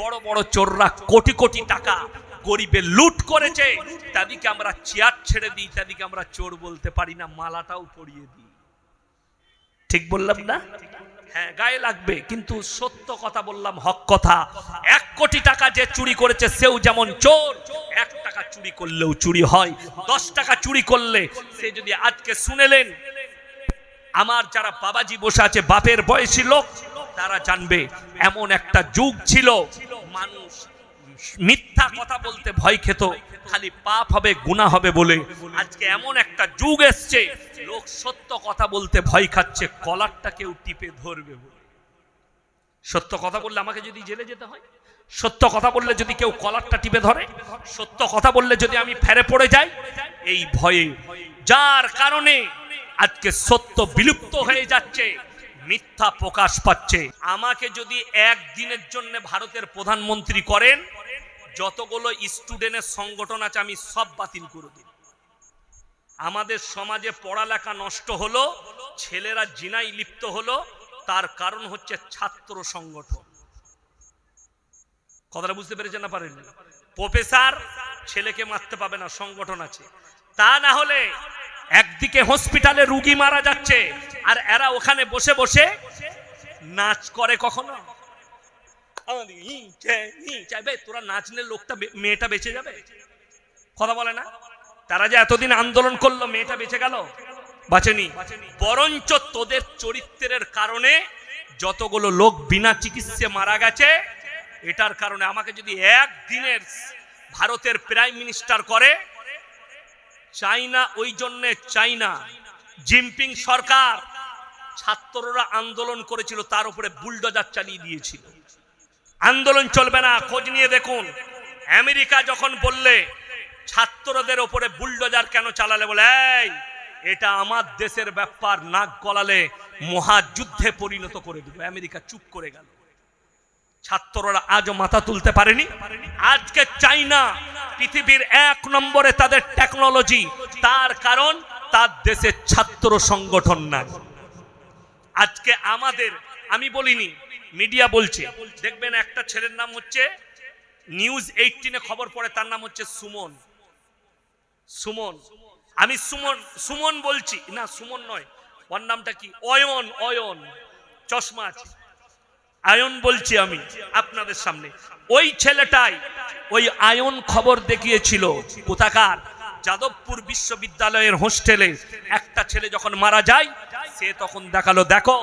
বড় বড় চোররা কোটি কোটি টাকা গরিবের লুট করেছে, তাদেরকে আমরা চেয়ার ছেড়ে দিই, তাদেরকে আমরা চোর বলতে পারি না, মালাটাও পরিয়ে দিই। ঠিক বললাম না? হ্যাঁ, গায়ে লাগবে, কিন্তু সত্য কথা বললাম, হক কথা। 1 কোটি টাকা যে চুরি করেছে সেও যেমন চোর, 1 টাকা চুরি করলেও চুরি হয়। 10 টাকা চুরি করলে সে যদি আজকে শুনেলেন, আমার যারা বাবাজি বসে আছে বাপের বয়সী লোক, তারা জানবে এমন একটা যুগ ছিল মানুষ মিথ্যা কথা বলতে ভয় খেত, খালি পাপ হবে গুনাহ হবে বলে। আজকে এমন একটা যুগ এসছে লোক সত্য কথা বলতে ভয় খাচ্ছে, কলারটা কেউ টিপে ধরবে বলে। সত্য কথা বললে আমাকে যদি জেলে যেতে হয়, সত্য কথা বললে যদি কেউ কলারটা টিপে ধরে, সত্য কথা বললে যদি আমি ফেরে পড়ে যাই, এই ভয়ে, যার কারণে আজকে সত্য বিলুপ্ত হয়ে যাচ্ছে, মিথ্যা প্রকাশ পাচ্ছে। আমাকে যদি একদিনের জন্য ভারতের প্রধানমন্ত্রী করেন, যতগুলো স্টুডেন্টের সংগঠন আছে আমি সব বাতিল করে দিই। আমাদের সমাজে পড়ালেখা নষ্ট হলো, ছেলেরা জিনায় লিপ্ত হলো, তার কারণ হচ্ছে ছাত্র সংগঠন। কথাটা বুঝতে পেরেছেন না পারেন? প্রফেসর ছেলেকে মারতে পাবে না, সংগঠন আছে। তা না হলে একদিকে হসপিটালে রোগী মারা যাচ্ছে, আর এরা ওখানে বসে বসে নাচ করে। কখনো চাইবে তোরা নাচলে লোকটা, মেয়েটা বেঁচে যাবে? কথা বলে না? তারা যে এতদিন আন্দোলন করলো, মেয়েটা বেঁচে গেল? বাঁচেনি। বরঞ্চ তোদের চরিত্রের কারণে যতগুলো লোক বিনা চিকিৎসায় মারা গেছে, এটার কারণে। আমাকে যদি একদিনের ভারতের প্রাইম মিনিস্টার করে, চাইনা, ওই জন্যে চাইনা জিনপিং সরকার, ছাত্ররা আন্দোলন করেছিল, তার উপরে বুলডোজার চালিয়ে দিয়েছিল। আন্দোলন চলবে না, খোঁজ নিয়ে দেখুন। আমেরিকা যখন বললে ছাত্রদের উপরে বুলডোজার কেন চালালে, বলে এই এটা আমার দেশের ব্যাপার, নাক গলালে মহাযুদ্ধে পরিণত করে দেবে। আমেরিকা চুপ করে গেল। ছাত্ররা আজও মাথা তুলতে পারেনি। আজকে চাইনা পৃথিবীর 1 নম্বরে তাদের টেকনোলজি, তার কারণ তার দেশে ছাত্র সংগঠন নাই। আজকে আমাদের, আমি বলিনি, মিডিয়া বলছে, দেখবেন একটা ছেলের নাম হচ্ছে, নিউজ 18-এ খবর পড়ে, তার নাম হচ্ছে সুমন। সুমন, আমি সুমন বলছি না, সুমন নয়, ওর নামটা কি, অয়ন। অয়ন, চশমা আছে, আয়ন বলছি আমি আপনাদের সামনে। ওই ছেলেটাই, ওই আয়ন খবর দেখিয়েছিল কোথাকার, যাদবপুর বিশ্ববিদ্যালয়ের হোস্টেলে একটা ছেলে যখন মারা যায়, সে তখন দেখালো, দেখো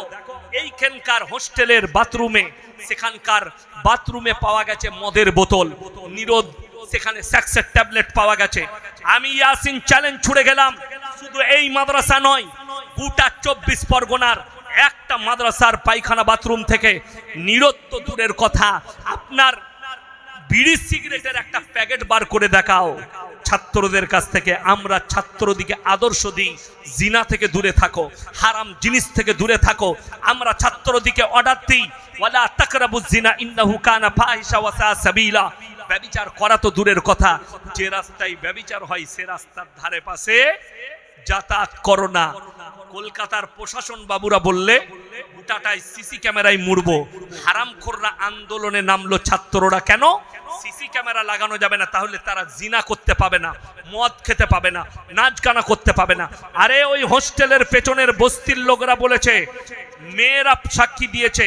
এইখানকার হোস্টেলের বাথরুমে, সেখানকার বাথরুমে পাওয়া গেছে মদের বোতল, নিরোধ, সেখানে সেক্সের ট্যাবলেট পাওয়া গেছে। আমি ইয়াসিন চ্যালেঞ্জ ছুড়ে গেলাম, শুধু এই মাদ্রাসা নয়, গোটা 24 পরগনার একটা মাদ্রাসার পায়খানা বাথরুম থেকে নিরোধ তো দূরের কথা, আপনার বিড়ি সিগারেটের একটা প্যাকেট বার করে দেখাও ছাত্রদের কাছ থেকে। আমরা ছাত্রদিকে আদর্শ দিই, জিনা থেকে দূরে থাকো, হারাম জিনিস থেকে দূরে থাকো। আমরা ছাত্রদিকে অর্ডার দিই, ওয়ালা তাকরাবুজ জিনা ইন্নাহু কানা ফাহিশা ওয়া সা সাবিলা। ব্যভিচার করা তো দূরের কথা, যে রাস্তায় ব্যভিচার হয় সে রাস্তার ধারে পাশে যাতায়াত করো না। কলকাতার প্রশাসন বাবুরা বললে গোটাটায় সিসি ক্যামেরায় মুড়বো। হারামখোররা আন্দোলনে নামলো, ছাত্ররা কেন? সিসি ক্যামেরা লাগানো যাবে না, তাহলে তারা জিনা করতে পাবে না, মদ খেতে পাবে না, নাচ গানা করতে পাবে না। আরে ওই হোস্টেলের পেছনের বস্তির লোকরা বলেছে, মেয়েরা সাক্ষী দিয়েছে,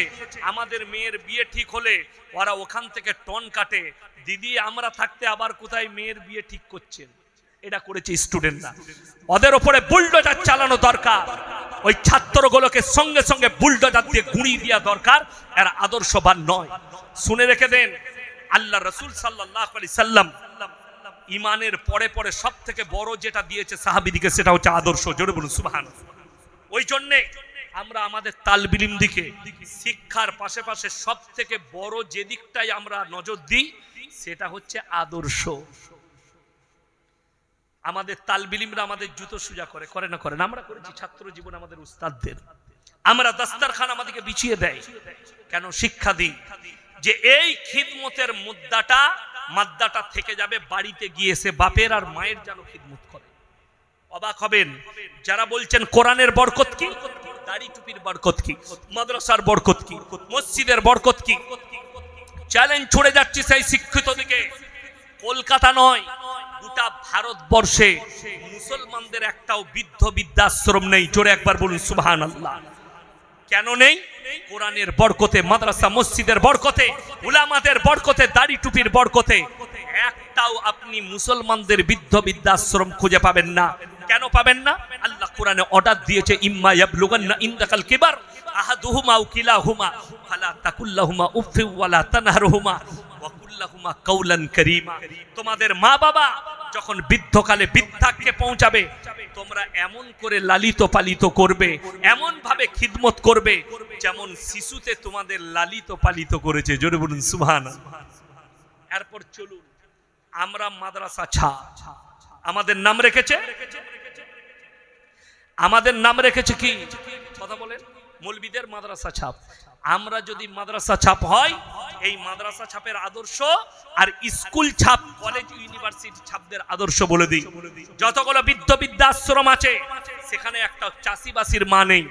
আমাদের মেয়ের বিয়ে ঠিক হলে ওরা ওখান থেকে টন কাটে, দিদি আমরা থাকতে আবার কোথায় মেয়ের বিয়ে ঠিক করছেন। এটা করেছে স্টুডেন্টরা। ওদের উপরে বুলডোজার চালানো দরকার, ওই ছাত্রগুলোকে সঙ্গে সঙ্গে বুলডোজার দিয়ে গুঁড়িয়ে দেওয়া দরকার। এরা আদর্শবান নয়। শুনে রেখে দেন, আল্লাহ রাসূল সাল্লাল্লাহু আলাইহি সাল্লাম ইমানের পরে পরে সব থেকে বড় যেটা দিয়েছে সাহাবীদিকে, সেটা হচ্ছে আদর্শ। জোরে বলুন সুবহানাল্লাহ। ওই জন্যে আমরা আমাদের তালিব ইলম দিকে, শিক্ষার পাশে সব থেকে বড় যে দিকটাই আমরা নজর দিই, সেটা হচ্ছে আদর্শ। আমাদের তালিব ইলমরা আমাদের জুতো সুজা করে না করেন? আমরা করেছি। ছাত্র জীবন আমাদের উস্তাদদের, আমরা দাস্তারখান আমাদেরকে বিছিয়ে দেয় কেন? শিক্ষা দিই যে এই খিদমতের মাদ্দাটা থেকে যাবে, বাড়িতে গিয়ে সে বাপের আর মায়ের যেন খিদমত করে। অবাক হবেন যারা বলছেন কোরআনের বরকত কি, দাড়ি টুপির বরকত কি, মাদ্রাসার বরকত কি, মসজিদের বরকত কি। চ্যালেঞ্জ ছুড়ে যাচ্ছি সেই শিক্ষিত দিকে, কলকাতা নয় গোটা ভারতবর্ষে মুসলমানদের একটাও বৃদ্ধ বৃদ্ধাশ্রম নেই। জোরে একবার বলুন সুবহানাল্লাহ। কেন নেই? কোরআনের বরকতে, মাদ্রাসা মসজিদের বরকতে, উলামাদের বরকতে, দাড়ি টুপির বরকতে একটাও আপনি মুসলমানদের বৃদ্ধ বৃদ্ধাশ্রম খুঁজে পাবেন না। কেন পাবেন না? আল্লাহ কোরআনে অর্ডার দিয়েছে, ইম্মা ইয়াবলুগান্না ইনদাকাল কিবার আহাদুহুমা আও কিলাহুমা ফালা তাকুল্লাহুমা উফফি ওয়ালা তানহারহুমা ওয়া কুল্লাহুমা কাওলান কারীমা। তোমাদের মা বাবা যখন বৃদ্ধকালে বৃদ্ধাক্যে পৌঁছাবে, তোমরা এমন করে লালিত পালিত করবে, এমন ভাবে খিদমত করবে যেমন শিশুতে তোমাদের লালিত পালিত করেছে। জোরে বলুন সুবহানাল্লাহ। এরপর চলুন, আমরা মাদ্রাসা আমাদের নাম রেখেছে, আমাদের নাম রেখেছে কি কথা বলেন? মৌলবীদের মাদ্রাসা ছাপ। আমরা যদি মাদ্রাসা ছাপ হয়, এই মাদ্রাসা ছাপের আদর্শ আর স্কুল ছাপ, কলেজ ইউনিভার্সিটি ছাপদের আদর্শ বলে দিই। যতগুলো বৃদ্ধ বৃদ্ধাশ্রম আছে সেখানে একটা চাষিবাসীর মা নেই,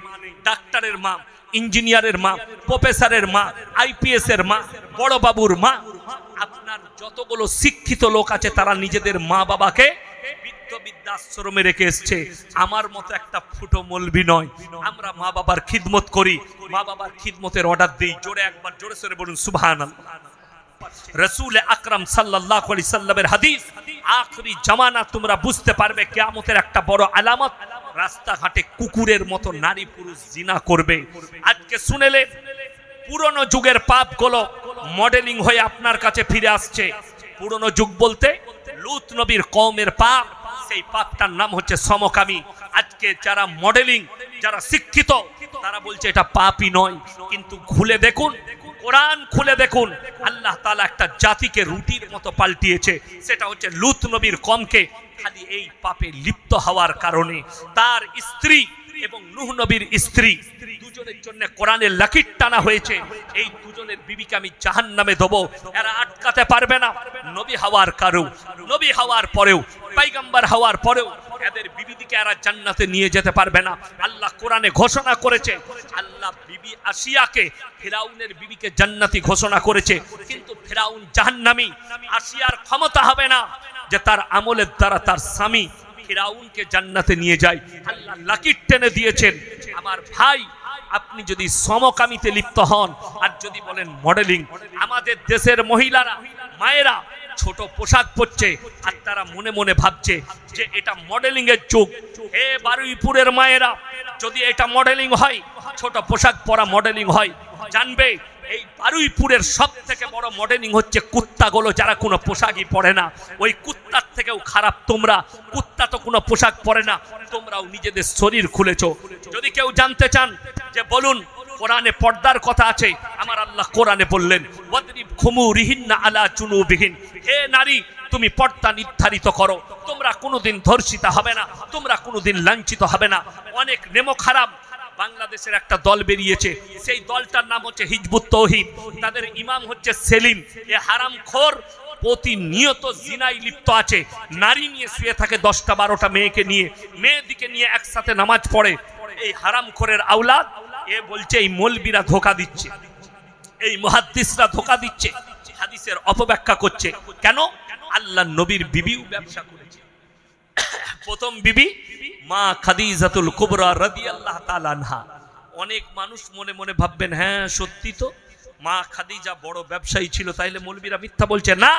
ডাক্তারের মা, ইঞ্জিনিয়ারের মা, প্রফেসরের মা, আইপিএস এর মা, বড় বাবুর মা। আপনার যতগুলো শিক্ষিত লোক আছে তারা নিজেদের মা বাবাকে বৃদ্ধ বৃদ্ধাশ্রমে রেখে এসছে। আমার মতো একটা ফুটো মৌলবি নয়, আমরা মা বাবার খিদমত করি, মা বাবার খিদমতের অর্ডার দিই। জোরে একবার জোরে সরে বলুন সুবহানাল্লাহ। রাসূল আকরাম সাল্লাল্লাহু আলাইহি সাল্লামের হাদিস, আখরি জামানা তোমরা বুঝতে পারবে কিয়ামতের একটা বড় আলামত, রাস্তাঘাটে কুকুরের মতো নারী পুরুষ জিনা করবে। আজকে শুনেলে পুরনো যুগের পাপগুলো মডেলিং হয়ে আপনার কাছে ফিরে আসছে। পুরনো যুগ বলতে লূত নবীর কওমের পাপ, সেই পাপটার নাম হচ্ছে সমকামী। আজকে যারা মডেলিং, যারা শিক্ষিত, তারা বলছে এটা পাপই নয়, কিন্তু খুলে দেখুন, কোরআন খুলে দেখুন, আল্লাহ তাআলা একটা জাতিকে রুটির মতো পাল্টিয়েছে। সেটা হচ্ছে লূত নবীর কওমকে খালি এই পাপে লিপ্ত হওয়ার কারণে তার স্ত্রী এবং নূহ নবীর স্ত্রী দুজনের জন্য কোরআনের লাকির টানা হয়েছে। এই দুজনের বিবিকে আমি জাহান্নামে দেব, এরা আটকাতে পারবে না। নবী হওয়ার কারো, নবী হওয়ার পরেও, পয়গম্বর হওয়ার পরেও এদের বিবিদিকে এরা জান্নাতে নিয়ে যেতে পারবে না। আল্লাহ কোরআনে ঘোষণা করেছে, আল্লাহ বিবি আসিয়াকে, ফিরাউনের বিবিকে জান্নাতি ঘোষণা করেছে, কিন্তু ফিরাউন জাহান্নামী। আসিয়ার ক্ষমতা হবে না যে তার আমলের দ্বারা তার স্বামী ফিরাউনকে জান্নাতে নিয়ে যায়। আল্লাহ লাকির টেনে দিয়েছেন। আমার ভাই, আপনি যদি সমকামিতে লিপ্ত হন আর যদি বলেন মডেলিং, আমাদের দেশের মহিলারা, মায়েরা ছোট পোশাক পরছে আর তারা মনে মনে ভাবছে যে এটা মডেলিং এর যুগ। হে বারুইপুরের মায়েরা, যদি এটা মডেলিং হয়, ছোট পোশাক পরা মডেলিং হয়, জানবে এই বারুইপুরের সব থেকে বড় মডেলিং হচ্ছে কুত্তাগুলো, যারা কোনো পোশাকই পরে না। ওই কুত্তার থেকেও খারাপ তোমরা। কুত্তা তো কোনো পোশাক পরে না, তোমরাও নিজেদের শরীর খুলেছো। যদি কেউ জানতে চান যে বলুন, কোরআনে পর্দার কথা আছে। আমার আল্লাহ কোরআনে বললেন, ওয়াদরিব খুমুরিহিন্না আলা জুনুবিহিন, হে নারী তুমি পর্দা নির্ধারিত করো, তোমরা কোনোদিন ধর্ষিতা হবে না, তোমরা কোনোদিন লাঞ্ছিত হবে না। অনেক নেমো খারাপ বাংলাদেশের একটা দল বেরিয়েছে, সেই দলটার নাম হচ্ছে হিজবুত তৌহিদ। তাদের ইমাম হচ্ছে সেলিম। এ হারামখোর প্রতিনিয়ত জিনায় লিপ্ত আছে, নারী নিয়ে শুয়ে থাকে, 10টা 12টা মেয়েকে নিয়ে, মেয়েদিকে নিয়ে একসাথে নামাজ পড়ে। এই হারামখোরের আওলাদ, এ বলছে এই মৌলবীরা ধোঁকা দিচ্ছে, এই মুহাদ্দিসরা ধোঁকা দিচ্ছে, হাদিসের অপব্যাখ্যা করছে। কেন? আল্লাহ নবীর বিবিও ব্যবসা করেছে। প্রথম বিবি মা খাদিজাতুল কুবরা রাদিয়াল্লাহু তাআলা আনহা। অনেক মানুষ মনে মনে ভাববেন, হ্যাঁ সত্যি তো, মা খাদিজা বড় ব্যবসায়ী ছিল, তাইলে মৌলবীরা মিথ্যা বলছে না।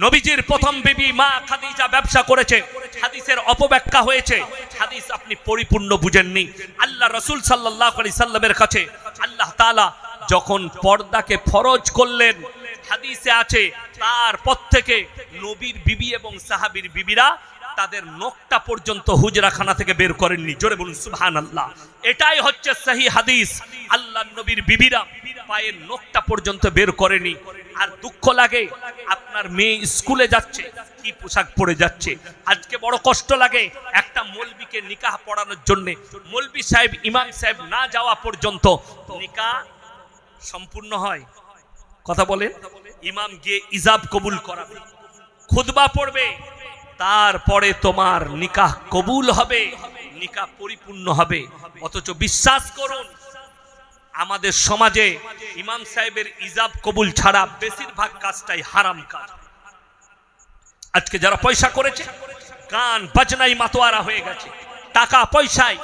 নবীজির প্রথম বিবি মা খাদিজা ব্যবসা করেছে, হাদিসের অপব্যাখ্যা হয়েছে, হাদিস আপনি পরিপূর্ণ বুঝেননি। আল্লাহ রাসূল সাল্লাল্লাহু আলাইহি সাল্লামের কাছে আল্লাহ তাআলা যখন পর্দাকে ফরজ করলেন, হাদিসে আছে তারপর থেকে নবীর বিবি এবং সাহাবীর বিবিরা তাদের নখটা পর্যন্ত হুজরাখানা থেকে বের করেননি। জোরে বলুন সুবহানাল্লাহ। এটাই হচ্ছে সহি হাদিস। আল্লাহ নবীর বিবিরা পায়ের নখটা পর্যন্ত বের করেনি। আর দুঃখ লাগে, আপনার মেয়ে স্কুলে যাচ্ছে, কি পোশাক পরে যাচ্ছে। আজকে বড় কষ্ট লাগে, একটা মৌলবীকে নিকাহ পড়ানোর জন্য মৌলবী সাহেব, ইমাম সাহেব না যাওয়া পর্যন্ত নিকাহ সম্পূর্ণ হয়। কথা বলেন, ইমাম গিয়ে ইজাব কবুল করাবে, খুতবা পড়বে, তারপরে তোমার নিকাহ কবুল হবে, নিকাহ পরিপূর্ণ হবে। অথচ বিশ্বাস করুন, আমাদের সমাজে ইমাম সাহেবের ইজাব কবুল ছাড়া বেশিরভাগ কাজটাই হারাম কাজ। আজকে যারা পয়সা করেছে গান বাজনাই মাতোয়ারা হয়ে গেছে, টাকা পয়সায়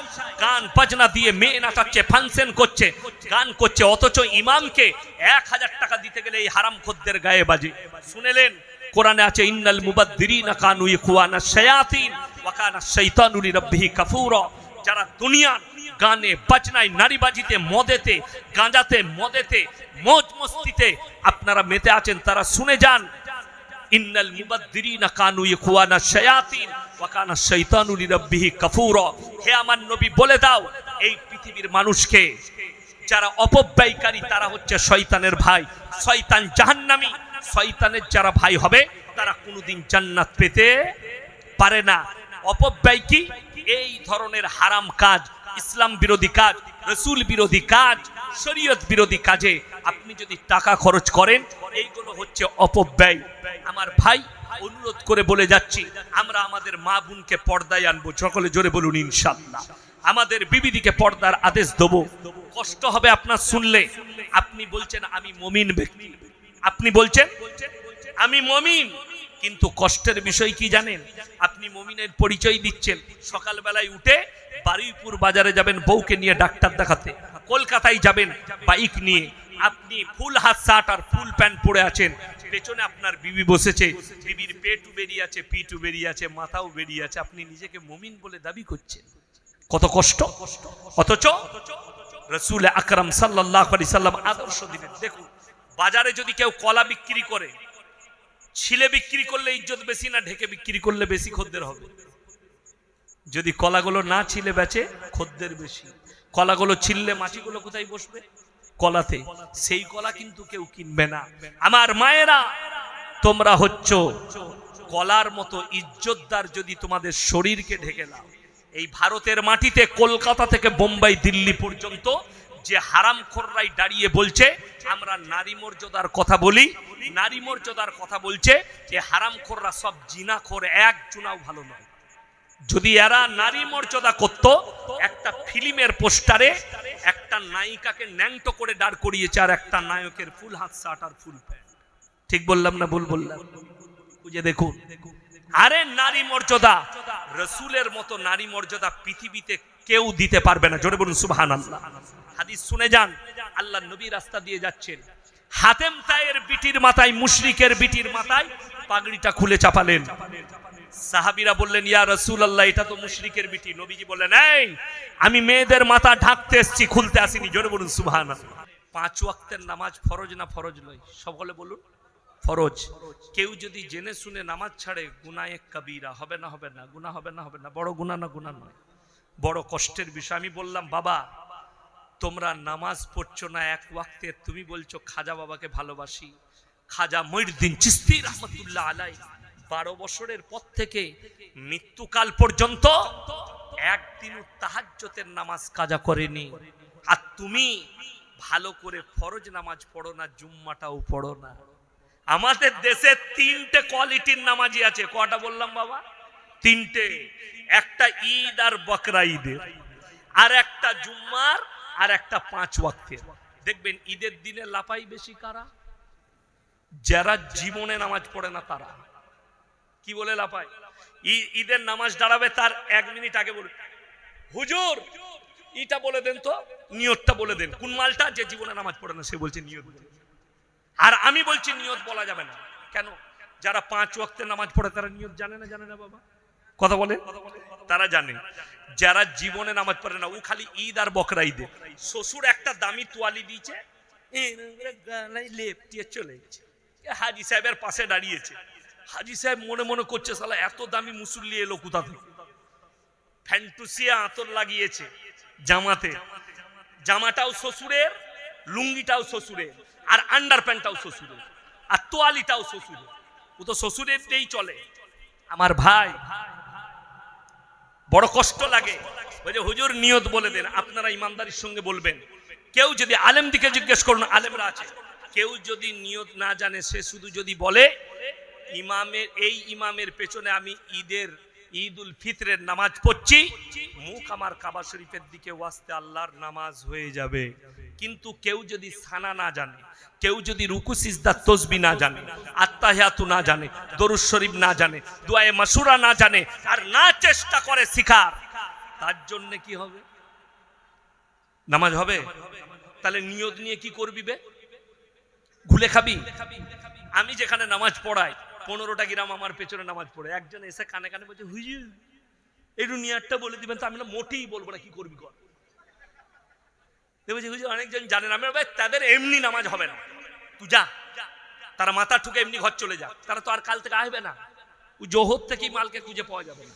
গান বাজনা দিয়ে মেয়ে নাচাচ্ছে, ফাংশন করছে, গান করছে, অথচ ইমামকে 1000 টাকা দিতে গেলে এই হারামখোরদের গায়ে বাজে। শুনেলেন কোরআনে আছে ইন্নাল মুবাদ্দিরিনা কানু ইখওয়ানাশ শায়াতিন ওয়া কানা শাইতানু লিরাব্বিহি কাফুরা। যারা দুনিয়ার গানে বাজনায় নারীবাজিতে মদেতে গাঁজাতে মদেতে মौज মস্তিতে আপনারা মেতে আছেন তারা শুনে যান ইন্নাল মুবাদ্দিরিনা কানু ইখওয়ানাশ শায়াতিন ওয়া কানা শাইতানু লিরাব্বিহি কাফুরা। হে আমার নবী বলে দাও এই পৃথিবীর মানুষকে যারা অপব্যয়কারী তারা হচ্ছে শয়তানের ভাই, শয়তান জাহান্নামী। শয়তানের যারা ভাই হবে তারা কোনোদিন জান্নাত পেতে পারে না। অপব্যয় কি? এই ধরনের হারাম কাজ, ইসলাম বিরোধী কাজ, রাসূল বিরোধী কাজ, শরীয়ত বিরোধী কাজে আপনি যদি টাকা খরচ করেন এইগুলো হচ্ছে অপব্যয়। আমার ভাই অনুরোধ করে বলে যাচ্ছি আমরা আমাদের মা বোনকে পর্দায় আনবো, সকলে জোরে বলুন ইনশাআল্লাহ। আমাদের বিবিদিকে পর্দার আদেশ দেব। কষ্ট হবে আপনার শুনলে। আপনি বলছেন আমি মুমিন ব্যক্তি, আপনি বলছেন আমি মুমিন, কিন্তু কষ্টের বিষয় কি জানেন? আপনি মুমিনের পরিচয় দিচ্ছেন, সকালবেলায় উঠে বারুইপুর বাজারে যাবেন বউকে নিয়ে ডাক্তার দেখাতে, কলকাতায় যাবেন বাইক নিয়ে, আপনি ফুল হাত শার্ট আর ফুল প্যান্ট পরে আছেন, পেছনে আপনার বিবি বসেছে, বিবির পেটও বেরিয়ে আছে, পিঠও বেরিয়ে আছে, মাথাও বেরিয়ে আছে, আপনি নিজেকে মুমিন বলে দাবি করছেন। কত কষ্ট! অথচ রাসূল আকরাম সাল্লাল্লাহু আলাইহি সাল্লাম আদর্শ দিলেন। দেখুন বাজারে যদি কেউ কলা বিক্রি করে, ছিলে বিক্রি করলে ইজ্জত বেশি না ঢেকে বিক্রি করলে বেশি খদ্দের হবে? যদি কলাগুলো না ছিলে বেচে খদ্দের বেশি, কলাগুলো ছিললে মাছিগুলো কোথায় বসবে? কলাতে। সেই কলা কিন্তু কেউ কিনবে না। আমার মায়েরা তোমরা হচ্ছ কলার মতো ইজ্জতদার যদি তোমাদের শরীরকে ঢেকে নাও। এই ভারতের মাটিতে কলকাতা থেকে বোম্বাই দিল্লি পর্যন্ত যে হারামখোররাই দাঁড়িয়ে বলছে আমরা নারী মর্যাদার কথা বলি, নারী মর্যাদার কথা বলছে, যে হারামখোররা সব জিনাখোর, এক জুনাও ভালো নয়। যদি এরা নারী মর্যাদা করত, একটা ফিল্মের পোস্টারে একটা নায়িকাকে ন্যাংটো করে দাঁড় করিয়েছে আর একটা নায়কের ফুল হাত শার্ট আর ফুল প্যান্ট। ঠিক বললাম না ভুল বললাম? বুঝে দেখুন। আরে নারী মর্যাদা, রাসূলের মতো নারী মর্যাদা পৃথিবীতে কেউ দিতে পারবে না। জোরে বলুন সুবহানাল্লাহ। হাদিস শুনে যান, আল্লাহ নবী রাস্তা দিয়ে যাচ্ছেন, হাতেম তায়ের বিটির মাথায়, মুশরিকের বিটির মাথায় পাগড়িটা খুলে চাপালেন। সাহাবীরা বললেন ইয়া রাসূলুল্লাহ এটা তো মুশরিকের বিটি। নবীজি বললেন এই আমি মেয়েদের মাথা ঢাকতে এসেছি, খুলতে আসিনি। জোরে বলুন সুবহানাল্লাহ। 5 ওয়াক্তের নামাজ ফরজ না ফরজ নয়? সকলে বলুন ফরজ। কেউ যদি জেনে শুনে নামাজ ছাড়ে গুনাহে কবিরা হবে না? হবে না? গুনাহ হবে না? হবে না? বড় গুনাহ না গুনাহ নয়? বড় কষ্টের বিষয়। আমি বললাম বাবা তোমরা নামাজ পড়ছো না এক ওয়াক্তের, তুমি বলছো খাজা বাবাকে ভালোবাসি। খাজা মঈনুদ্দিন চিশতি রাহমাতুল্লাহ আলাইহি 12 বছরের পর থেকে মৃত্যুকাল পর্যন্ত একদিনও তাহাজ্জুদের নামাজ কাজা করেনি। আর তুমি ভালো করে ফরজ নামাজ পড়ো না, জুম্মাটাও পড়ো না। আমাদের দেশে 3টে কোয়ালিটির নামাজি আছে। কয়টা বললাম বাবা? 3টে। একটা ঈদ আর বকরা ঈদের, আর একটা জুম্মার, আর একটা 5 ওয়াক্তের। দেখবেন ঈদের দিনে লাপাই বেশি কারা? যারা জীবনে নামাজ পড়ে না তারা। কি বলে লাপাই? ঈদের নামাজ দাঁড়াবে তার 1 মিনিট আগে বলবে হুজুর এটা বলে দেন তো, নিয়তটা বলে দেন। কোন মালটা? যে জীবনে নামাজ পড়ে না সে বলছে নিয়ত। আর আমি বলছি নিয়ত বলা যাবে না। কেন? যারা 5 ওয়াক্তের নামাজ পড়ে তারা নিয়ত জানে না? জানে না বাবা? কথা বলে তারা জানে। যারা জীবনে নামাজ পড়ে না ও খালি ঈদ আর বকরা ঈদে। শ্বশুর একটা দামি তোয়ালি দিয়েছে, গালায় লেপ দিয়ে চলে গেছে, হাজি সাহেবের পাশে দাঁড়িয়েছে। হাজি সাহেব মনে মনে করছে শালা এত দামি মুসল্লি এলো কোথা থেকে। ফ্যান্টুসিয়া আতর লাগিয়েছে জামাতে, জামাটাও শ্বশুরের, লুঙ্গিটাও শ্বশুরের, আর আন্ডার প্যান্টটাও শ্বশুরের, আর তোয়ালিটাও শ্বশুরের। ও তো শ্বশুরের দিয়েই চলে। আমার ভাই বড় কষ্ট লাগে। ওই যে হুজুর নিয়ত বলে দেন, আপনারা ইমানদারির সঙ্গে বলবেন। কেউ যদি আলেম দিকে জিজ্ঞেস করুন, আলেমরা আছে, কেউ যদি নিয়ত না জানে সে শুধু যদি বলে ইমামের এই ইমামের পেছনে আমি ঈদুল ফিতরের নামাজ পড়ছি, মুখ আমার কাবা শরীফের দিকে ওয়াস্তে আল্লাহর নামাজ হয়ে যাবে। কিন্তু কেউ যদি সানা না জানে, কেউ যদি রুকু সিজদা তসবিহ না জানে, আত্তাহিয়াতু না জানে, দরুদ শরীফ না জানে, দুআয়ে মাসুরা না জানে, আর না চেষ্টা করে শিখার, তার জন্য কি হবে? নামাজ হবে? তাহলে নিয়ত নিয়ে কি করবি বে? ঘুলে খাবি? আমি যেখানে নামাজ পড়াই 15টা গ্রাম আমার পেছনে নামাজ পড়ে, একজন এসে কানে কানে বলছে হুজুর একটু নিয়াতটা বলে দিবেন। তো আমি না মোটেই বলবো না, কি করবি কর। দেখছি হুজুর অনেকজন জানেন, আমি ভাই তাদের এমনি নামাজ হবে না, তুই যা, তারা মাথা ঠুকে এমনি ঘর চলে যা, তারা তো আর কাল থেকে আসবে না, জোহর থেকেই মালকে খুঁজে পাওয়া যাবে না।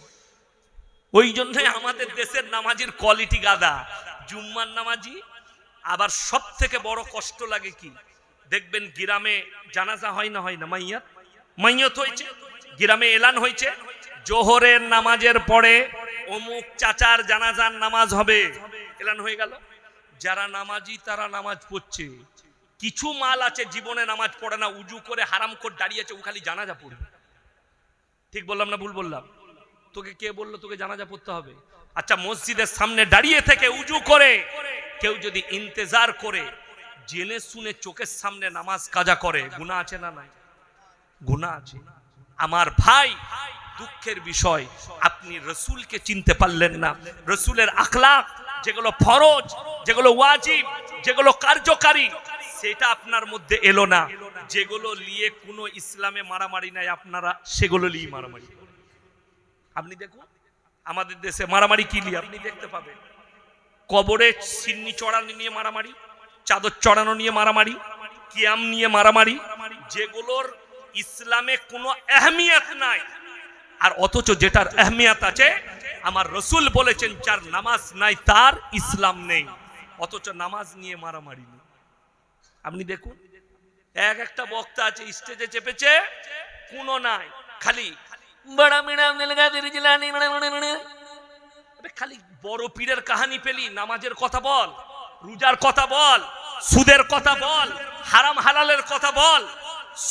ওই জন্যই আমাদের দেশের নামাজির কোয়ালিটি গাদা। জুম্মার নামাজি আবার সব থেকে বড় কষ্ট লাগে কি, দেখবেন গ্রামে জানাজা হয় না, হয় না, মাইয়াত হয়েছে, গ্রামে এলান হয়েছে, জোহরের নামাজের পরে অমুক চাচার জানাজার নামাজ হবে, এলান হয়ে গেল। যারা নামাজি তারা নামাজ পড়ছে, কিছু মাল আছে জীবনে নামাজ পড়ে না, উজু করে হারাম করে দাঁড়িয়েছে, ও খালি জানাজা পড়বে। ঠিক বললাম না ভুল বললাম? তোকে কে বললো তোকে জানাজা পড়তে হবে? আচ্ছা, মসজিদের সামনে দাঁড়িয়ে থেকে উজু করে কেউ যদি ইন্তেজার করে জেনে শুনে চোখের সামনে নামাজ কাজা করে, গুনাহ আছে না নাই? গুনাহ আছে। আমার ভাই, দুঃখের বিষয় আপনি রসুলকে চিনতে পারলেন না। রসুলের আখলাক, যেগুলো ফরজ, যেগুলো ওয়াজিব, যেগুলো কার্যকারী, সেটা আপনার মধ্যে এলো না। যেগুলো নিয়ে কোনো ইসলামে মারামারি নাই, আপনারা সেগুলো নিয়ে মারামারি। আপনি দেখুন আমাদের দেশে মারামারি কি নিয়ে আপনি দেখতে পাবেন। কবরে সিন্নি চড়ানো নিয়ে মারামারি, চাদর চড়ানো নিয়ে মারামারি, কিয়াম নিয়ে মারামারি, যেগুলোর ইসলামে কোনো আহমিয়ত নাই। আর অথচ যেটার আহমিয়ত আছে, আমার রসুল বলেছেন যার নামাজ নাই তার ইসলাম নেই। অথচ নামাজ নিয়ে মারামারি নেই। আপনি দেখুন একটা বক্তা আছে স্টেজে চেপেছে, কোনো নাই, খালি খালি বড় পীরের কাহিনী পেলি, নামাজের কথা বল, রোজার কথা বল, সুদের কথা বল, হারাম হালালের কথা বল,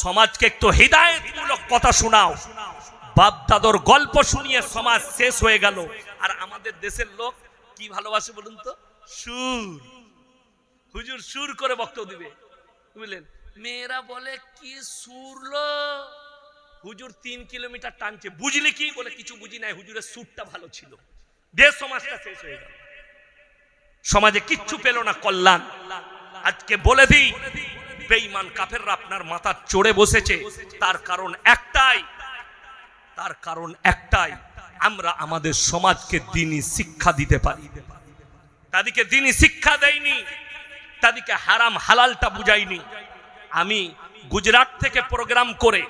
সমাজকে একটু হিদায়াতমূলক কথা শোনাও। বাপ দাদর গল্প শুনিয়ে সমাজ শেষ হয়ে গেল। আর আমাদের দেশের লোক কি ভালোবাসে বলুন তো? সুর। হুজুর সুর করে বক্তব্য দিবে, বুঝলেন? মেয়েরা বলে কি সুরলো, হুজুর 3 কিলোমিটার টানছে, বুঝলি কি? বলে কিছু বুঝি নাই, হুজুরের সুরটা ভালো ছিল। দেশ সমাজটা শেষ হয়ে গেল, সমাজে কিচ্ছু পেল না কল্যাণ। আজকে বলে দিই, বেঈমান কাফেররা আপনার মাথা চড়ে বসেছে, তার কারণ একটাই, আমরা আমাদের সমাজকে দ্বীনি শিক্ষা দিতে পারি। তাদেরকে দ্বীনি শিক্ষা দেয়নি, তাদেরকে হারাম হালালটা বুঝাইনি। আমি গুজরাট থেকে প্রোগ্রাম করে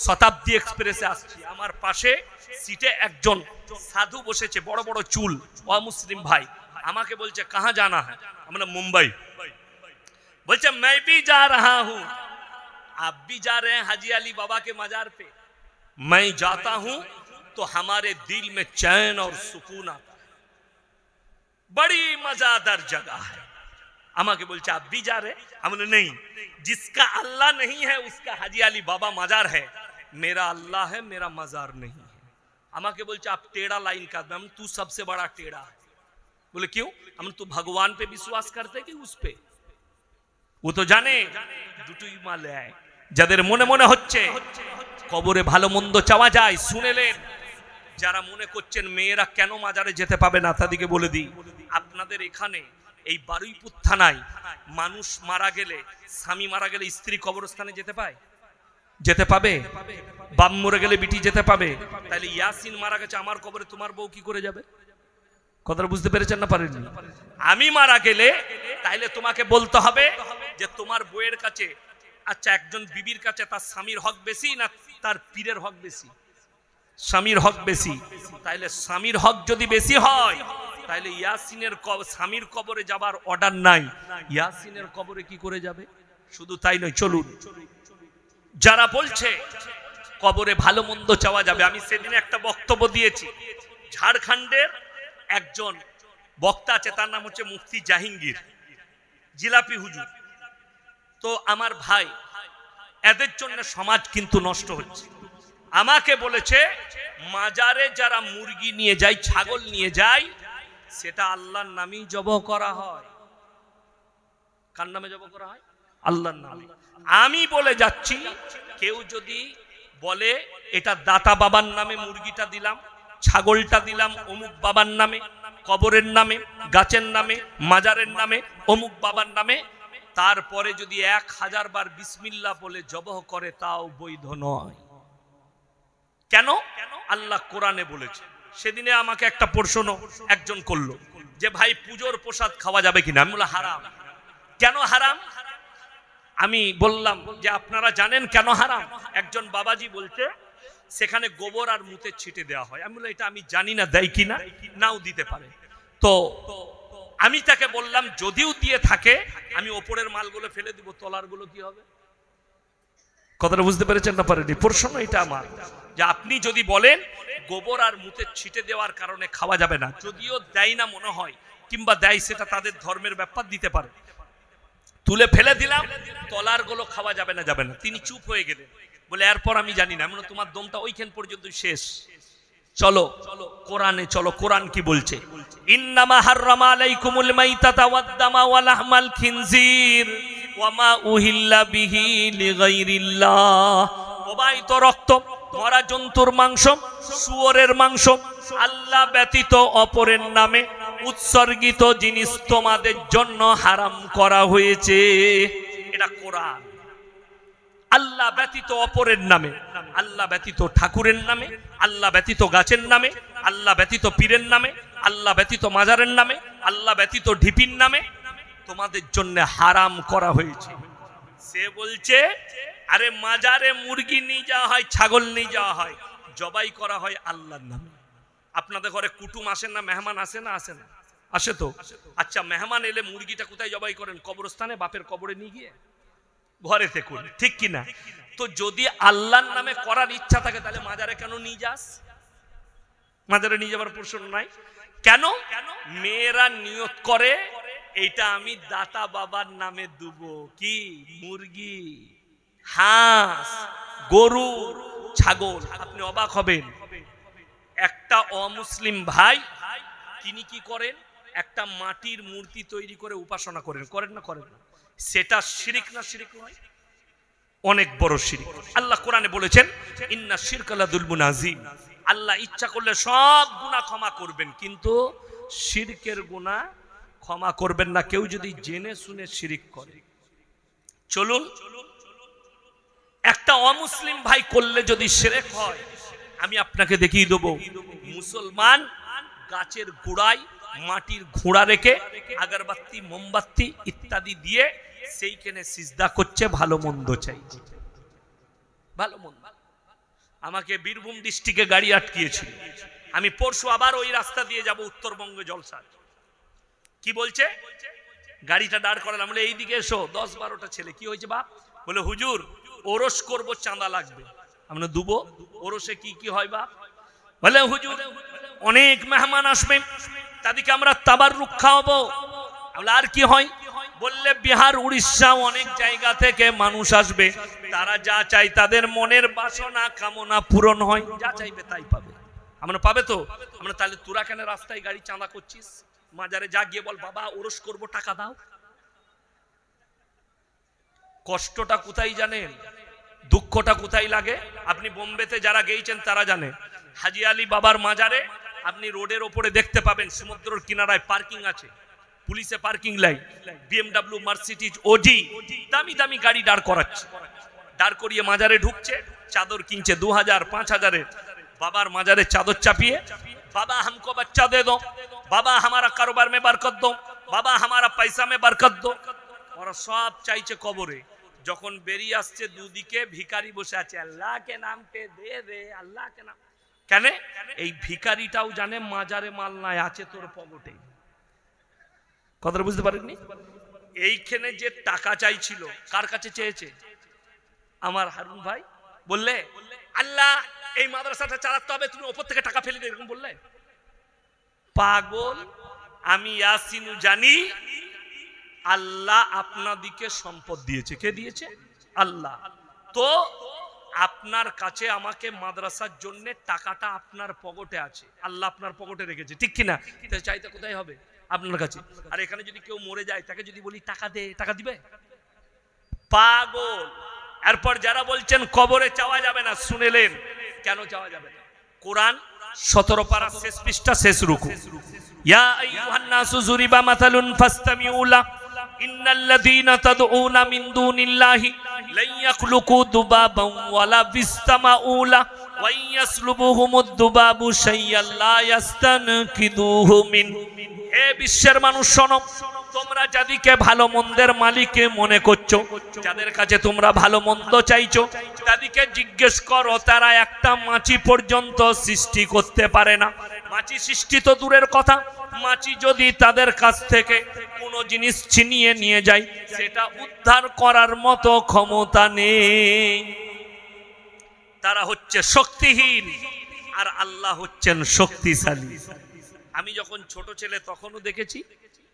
শতাব্দী এক্সপ্রেসে আসছি, আমার পাশে সিটে একজন সাধু বসেছে, বড় বড় চুল, অমুসলিম ভাই। আমাকে বলছে কাহা জানা है? আমরা মুম্বাই। বলছে मैं भी जा रहा हूं, आप भी जा रहे हैं हाजी अली बाबा के मजार पे। मैं जाता हूं तो हमारे दिल में चैन और सुकून आता है, बड़ी मजादार जगह है। আমাকে বলছে आप भी जा रहे? हमने नहीं, जिसका अल्लाह नहीं है उसका हाजी अली बाबा मजार है, मेरा अल्लाह है, मेरा मजार नहीं है। আমাকে বলছে आप टेढ़ा लाइन का, हम तू सबसे बड़ा टेढ़ा है। बोले क्यों? हम तू भगवान पे विश्वास करते कि उस पे? ও তো জানে দুটোই মালে আয়। যাদের মনে মনে হচ্ছে কবরে ভালো মন্দ চাওয়া যায়, শুনেলেন। যারা মনে করছেন মেয়েরা কেন মাজারে যেতে পাবে না, তাদেরকে বলে দিই, আপনাদের এখানে এই বারুইপুর থানায় মানুষ মারা গেলে, স্বামী মারা গেলে স্ত্রী কবরস্থানে যেতে পায়? যেতে পাবে? বাপ মরে গেলে বিটি যেতে পাবে? তাহলে ইয়াসিন মারা গেছে আমার কবরে, তোমার বউ কি করে যাবে? কথাটা বুঝতে পেরেছেন না পারেননি? আমি মারা গেলে তাইলে তোমাকে বলতে হবে যে তোমার বউয়ের কাছে, আচ্ছা একজন বিবির কাছে তার স্বামীর হক বেশি না তার পীরের হক বেশি? স্বামীর হক বেশি। তাইলে স্বামীর হক যদি বেশি হয়, তাইলে ইয়াসিনের স্বামীর কবরে যাবার অর্ডার নাই, ইয়াসিনের কবরে কি করে যাবে? শুধু তাই নয়, চলুন, যারা বলছে কবরে ভালো মন্দ চাওয়া যাবে, আমি সেদিন একটা বক্তব্য দিয়েছি। ঝাড়খণ্ডের একজন বক্তা আছে, তার নাম হচ্ছে মুফতি জাহাঙ্গীর জিলাপি হুজুর। তো আমার ভাই, এদের জন্য সমাজ কিন্তু নষ্ট হচ্ছে। আমাকে বলেছে মাজারে যারা মুরগি নিয়ে যায়, ছাগল নিয়ে যায়, সেটা আল্লাহর নামেই জবাহ করা হয়। কার নামে জব করা হয়? আল্লাহর নামে। আমি বলে যাচ্ছি, কেউ যদি বলে এটা দাতা বাবার নামে মুরগিটা দিলাম, ছাগলটা দিলাম অমুক বাবার নামে, কবরের নামে, গাছের নামে, মাজারের নামে, অমুক বাবার নামে, তারপরে যদি 1000 বার বিসমিল্লাহ বলে জবহ করে, তাও বৈধ নয়। কেন? আল্লাহ কোরআনে বলেছে। সেদিনে আমাকে একটা প্রশ্ন একজন করলো যে ভাই পুজোর প্রসাদ খাওয়া যাবে কিনা। আমি বললাম হারাম। কেন হারাম? আমি বললাম যে আপনারা জানেন কেন হারাম? একজন বাবাজি বলছে সেখানে গোবর আর মুতের ছিটে দেওয়া হয়। আমি বললাম এটা আমি জানি না দেয় কিনা, নাও দিতে পারে। তো আমি তাকে বললাম যদিও দিয়ে থাকে আমি ওপরের মালগুলো ফেলে দিব, তলারগুলো কি হবে? কথাটা বুঝতে পেরেছেন না পারেনি? প্রশ্ন এটা আমার, যে আপনি যদি বলেন গোবর আর মুতের ছিটে দেওয়ার কারণে খাওয়া যাবে না, যদিও দেয় না মনে হয়, কিংবা দেয় সেটা তাদের ধর্মের ব্যাপার, দিতে পারে, তুলে ফেলে দিলাম, তলার গুলো খাওয়া যাবে না, যাবে না। তিনি চুপ হয়ে গেলেন, বলে এরপর আমি জানি না। মানে তোমার দমটা ওইখান পর্যন্ত শেষ। চলো কোরআনে চলো, কোরআন কি বলছে? ইন্নামা হাররামা আলাইকুমুল মাইতাতা ওয়াদ-দামা ওয়া লাহমাল খিনজির ওয়া মা উহিল্লা বিহি লিগাইরিল্লাহ। প্রবাহিত রক্ত, মরা জন্তুর মাংস, শুয়োরের মাংস, আল্লাহ ব্যতীত অপরের নামে উৎসর্গিত জিনিস তোমাদের জন্য হারাম করা হয়েছে। এটা কোরআন। আল্লাহ ব্যতীত অপরের নামে, আল্লাহ ব্যতীত ঠাকুরের নামে, আল্লাহ ব্যতীত গাছের নামে, আল্লাহ ব্যতীত পীরের নামে, আল্লাহ ব্যতীত মাজারের নামে, আল্লাহ ব্যতীত ঢিপির নামে তোমাদের জন্য হারাম করা হয়েছে। সে বলছে আরে মাজারে মুরগি নিয়ে যাওয়া হয়, ছাগল নিয়ে যাওয়া হয়, জবাই করা হয় আল্লাহর নামে। আপনাদের ঘরে কুটুম আসেন না, মেহমান আসে না? আসে না? আসে তো। আচ্ছা, মেহমান এলে মুরগিটা কোথায় জবাই করেন? কবরস্থানে, বাপের কবরে নিয়ে গিয়ে ঘরেতে করি, ঠিক কিনা? তো যদি আল্লাহর নামে করার ইচ্ছা থাকে তাহলে মাজারে কেন নিয়ে যাস? মাজারে নিয়ে যাবার প্রশ্ন নাই। কেন? মেয়েরা নিয়ত করে এইটা আমি দাতা বাবার নামে দেব। কি? মুরগি, হাঁস, গরু, ছাগল। আপনি অবাক হবেন, একটা অমুসলিম ভাই তিনি কি করেন, একটা মাটির মূর্তি তৈরি করে উপাসনা করেন। করেন না? করেন না? সেটা শিরিক না শিরিক নয়? অনেক বড় শিরিক। আল্লাহ কোরআনে বলেছেন ইন্না শিরকা লাযুলমুন আযীম। আল্লাহ ইচ্ছা করলে সব গুনাহ ক্ষমা করবেন, কিন্তু শিরকের গুনাহ ক্ষমা করবেন না কেউ যদি জেনে শুনে শিরিক করে। চলুন, একটা অমুসলিম ভাই করলে যদি শিরক হয়, আমি আপনাকে দেখিয়ে দেব মুসলমান গাছের গোড়ায় মাটির ঘোড়া রেখে আগরবাতি, মোমবাতি ইত্যাদি দিয়ে সেইখানে সিজদা করছে, ভালো মন্দ চাইছে, ভালো মন্দ। আমাকে বীরভূম ডিস্ট্রিক্টে গাড়ি আটকিয়েছিল, আমি পরশু আবার ওই রাস্তা দিয়ে যাব উত্তরবঙ্গে জলসা। কি বলছে? গাড়িটা দাঁড় করালাম, বলে এইদিকে এসো। 10-12টা ছেলে। কি হয়েছে বাপ? বলে হুজুর ওরস করব, চাঁদা লাগবে। আমরা দুবো। ওরসে কি কি হয় বাপ? বলে হুজুর অনেক মেহমান আসবে, তাদেরকে আমরা তাবাররুক খাওয়াবো। আর কি হয়? বললে বিহার, উড়িষ্যা, অনেক জায়গা থেকে মানুষ আসবে, তারা যা চাই তাদের মনের বাসনা কামনা পূরণ হয়, যা চাইবে তাই পাবে। আমরা পাবে তো? আমরা তাহলে তোরা কেন রাস্তায় গাড়ি চাঁদা করছিস? মাজারে যা গিয়ে বল বাবা ওরস করব, টাকা দাও। কষ্টটা কোথায় জানেন? দুঃখটা কোথায় লাগে? আপনি বোম্বেতে যারা গিয়েছেন তারা জানে, হাজি আলী বাবার মাজারে আপনি রোডের ওপরে দেখতে পাবেন সমুদ্রের কিনারায় পার্কিং আছে, পুলিশে পার্কিং লাই, বিএমডব্লিউ, মার্সিডিজ, ওজি, দামি দামি গাড়ি দাঁড় করাচ্ছে। দাঁড় করিয়ে মাজারে ঢুকছে, চাদর কিনছে 2000, 5000-এর। বাবার মাজারে চাদর চাপিয়ে, বাবা हमको बच्चा दे दो, বাবা हमारा कारोबार में बरकत दो, বাবা हमारा पैसा में बरकत दो। ওরা সব চাইছে কবরে। যখন বেরিয়ে আসছে দুদিকে ভিখারি বসে আছে, আল্লাহ কে নাম পে দে দে, আল্লাহ কে নাম। কেন? এই ভিখারিটাও জানে মাজারে মাল নাই, আছে তোর পকেটে। কথাটা বুঝতে পারেননি? এইখানে যে টাকা চাইছিল, কার কাছে চেয়েছে? আমার হারুন ভাই বললে আল্লাহ এই মাদ্রাসাটা চালাতে হবে, তুমি উপর থেকে টাকা ফেলে দিয়ে, এরকম বললে? পাগল। আমি ইয়াসিনু জানি আল্লাহ আপনাদিকে সম্পদ দিয়েছে। কে দিয়েছে? আল্লাহ। তো আপনার কাছে আমাকে মাদ্রাসার জন্য টাকাটা আপনার পকেটে আছে, আল্লাহ আপনার পকেটে রেখেছে, ঠিক কিনা? চাইতে কোথায় হবে? আপনার কাছে। আর এখানে যদি কেউ মরে যায় তাকে যদি বলি টাকা দে, টাকা দিবে? পাগল। এরপর যারা বলছেন কবরে চাওয়া যাবে না, শুনেলেন কেন চাওয়া যাবে না? কোরআন 17 পারা শেষ পৃষ্ঠা শেষ রুকু, ইয়া আইয়ুহান নাসু যুরিবা মাসালুন ফাসতামিউ লা ইন্নাল্লাযীনা তাদউনা মিন দুনিল্লাহি লা ইয়াখলুকু দুবাবান ওয়ালা বিসতামাউ লা ওয়া ইয়াসলুবুহুমুদ দুবাবু শাইয়ান লা ইয়াস্তানকিদুহু মিন। হে বিশ্বের মানুষ শোনো, তোমরা যাদেরকে ভালো মন্দের মালিকে মনে করছো, যাদের কাছে তোমরা ভালো মন্দ চাইছো, তাদেরকে জিজ্ঞেস করো, তারা একটা মাছি পর্যন্ত সৃষ্টি করতে পারে না। মাছি সৃষ্টি তো দূরের কথা, মাছি যদি তাদের কাছ থেকে কোনো জিনিস ছিনিয়ে নিয়ে যায়, সেটা উদ্ধার করার মতো ক্ষমতা নেই। তারা হচ্ছে শক্তিহীন, আর আল্লাহ হচ্ছেন শক্তিশালী। আমি যখন ছোট ছেলে তখনও দেখেছি,